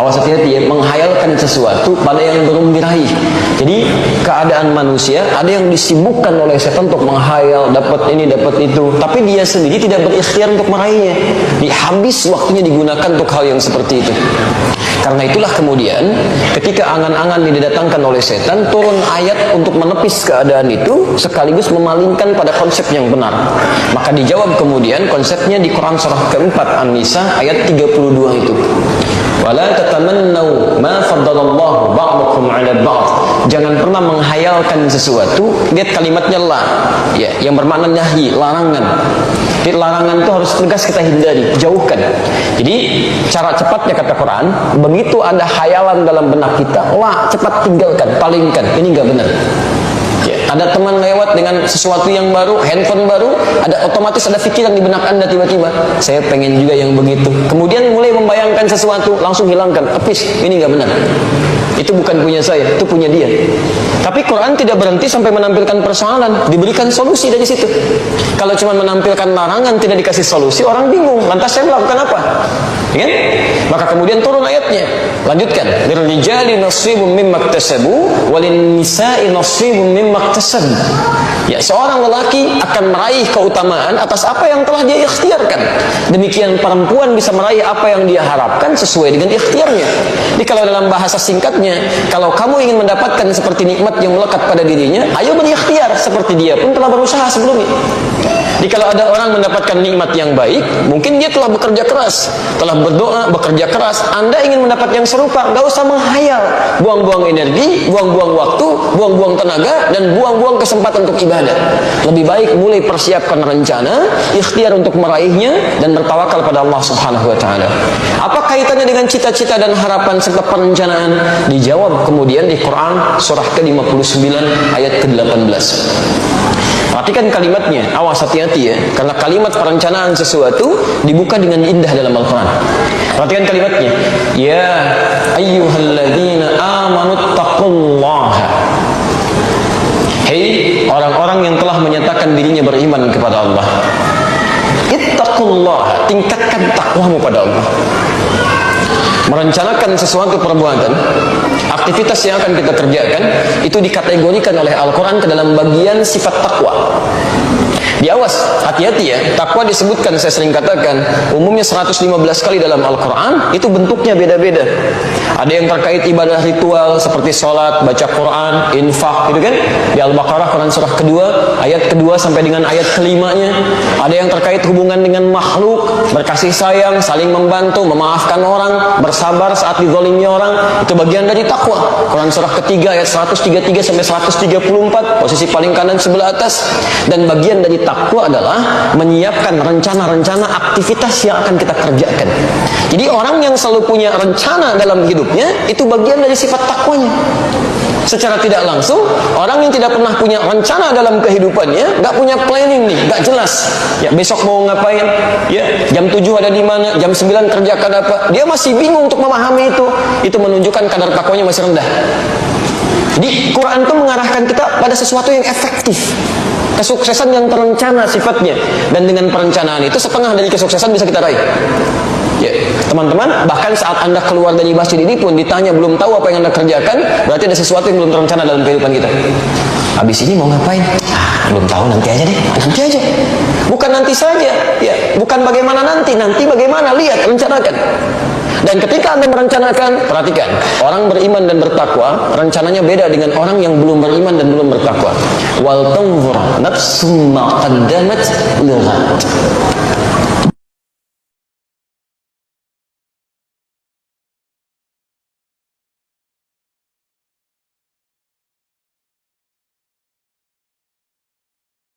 awas hati-hati ya, menghayalkan sesuatu pada yang belum diraih. Jadi keadaan manusia ada yang disibukkan oleh setan untuk menghayal dapat ini dapat itu, tapi dia sendiri tidak berikhtiar untuk meraihnya. Habis waktunya digunakan untuk hal yang seperti itu. Karena itulah kemudian ketika angan-angan didatangkan oleh setan, turun ayat untuk menepis keadaan itu sekaligus memalingkan pada konsep yang benar. Maka dijawab kemudian konsepnya di Quran surah keempat An-Nisa ayat 32 itu. Wala tatamannau ma faddalallahu ba'dakum 'ala ba'd. Jangan pernah menghayalkan sesuatu. Lihat kalimatnya la, ya, yang bermakna nahi, larangan. Jadi larangan itu harus tegas kita hindari, jauhkan. Jadi cara cepatnya kata Quran, begitu ada hayalan dalam benak kita, la, cepat tinggalkan, palingkan. Ini enggak benar. Ya, ada teman lewat dengan sesuatu yang baru, handphone baru, ada otomatis ada pikiran di benak Anda tiba-tiba, saya pengen juga yang begitu. Kemudian mulai membayangkan sesuatu, langsung hilangkan, epis. Ini enggak benar. Itu bukan punya saya, itu punya dia. Tapi Quran tidak berhenti sampai menampilkan persoalan, diberikan solusi dari situ. Kalau cuma menampilkan larangan tidak dikasih solusi, orang bingung. Lantas saya melakukan apa? Ya? Maka kemudian turun ayatnya. Lanjutkan. Lirrijali nasibum mimma iktasabu walin nisa'i nasibum mimma iktasabu. Ya, seorang lelaki akan meraih keutamaan atas apa yang telah dia ikhtiarkan. Demikian perempuan bisa meraih apa yang dia harapkan sesuai dengan ikhtiarnya. Jadi kalau dalam bahasa singkatnya, kalau kamu ingin mendapatkan seperti nikmat yang melekat pada dirinya, ayo berikhtiar seperti dia pun telah berusaha sebelumnya. Jadi kalau ada orang mendapatkan nikmat yang baik, mungkin dia telah bekerja keras, telah berdoa, bekerja keras. Anda ingin mendapat yang serupa, nggak usah menghayal, buang-buang energi, buang-buang waktu, buang-buang tenaga, dan buang-buang kesempatan untuk ibadah. Lebih baik mulai persiapkan rencana, ikhtiar untuk meraihnya, dan bertawakal pada Allah Subhanahu Wa Taala. Apa kaitannya dengan cita-cita dan harapan serta perencanaan? Dijawab kemudian di Quran surah ke-59 ayat ke-18. Perhatikan kalimatnya, awas hati-hati ya, karena kalimat perencanaan sesuatu dibuka dengan indah dalam Al-Quran. Perhatikan kalimatnya, ya ayyuhalladzina amanu taqullaha. Hei orang-orang yang telah menyatakan dirinya beriman kepada Allah, ittaqullaha, tingkatkan takwamu pada Allah. Merencanakan sesuatu perbuatan, aktivitas yang akan kita kerjakan, itu dikategorikan oleh Al-Quran ke dalam bagian sifat takwa. Diawas, hati-hati ya, takwa disebutkan, saya sering katakan, umumnya 115 kali dalam Al-Quran, itu bentuknya beda-beda. Ada yang terkait ibadah ritual, seperti sholat, baca Quran, infak, gitu kan? Di Al-Baqarah, Quran surah kedua, ayat kedua sampai dengan ayat kelimanya. Ada yang terkait hubungan dengan makhluk, berkasih sayang, saling membantu, memaafkan orang, bersabar saat dizalimi orang, itu bagian dari takwa. Quran surah ketiga, ayat 133 sampai 134, posisi paling kanan sebelah atas. Dan bagian dari takwa adalah menyiapkan rencana-rencana aktivitas yang akan kita kerjakan. Jadi orang yang selalu punya rencana dalam hidupnya, itu bagian dari sifat takwanya. Secara tidak langsung, orang yang tidak pernah punya rencana dalam kehidupannya, nggak punya planning nih, nggak jelas. Ya, besok mau ngapain? Ya, jam 7 ada di mana? Jam 9 kerjakan apa? Dia masih bingung untuk memahami itu. Itu menunjukkan kadar takwanya masih rendah. Jadi Quran itu mengarahkan kita pada sesuatu yang efektif, kesuksesan yang terencana sifatnya, dan dengan perencanaan itu setengah dari kesuksesan bisa kita raih. Ya, teman-teman, bahkan saat Anda keluar dari masjid ini pun ditanya belum tahu apa yang Anda kerjakan, berarti ada sesuatu yang belum terencana dalam kehidupan kita. Habis ini mau ngapain? Belum tahu, nanti aja deh. Nanti aja. Bukan nanti saja, ya, bukan bagaimana nanti bagaimana, lihat, rencanakan. Dan ketika Anda merencanakan, perhatikan, orang beriman dan bertakwa, rencananya beda dengan orang yang belum beriman dan belum bertakwa. Wal tanzur nafsum ma qaddamat lighad.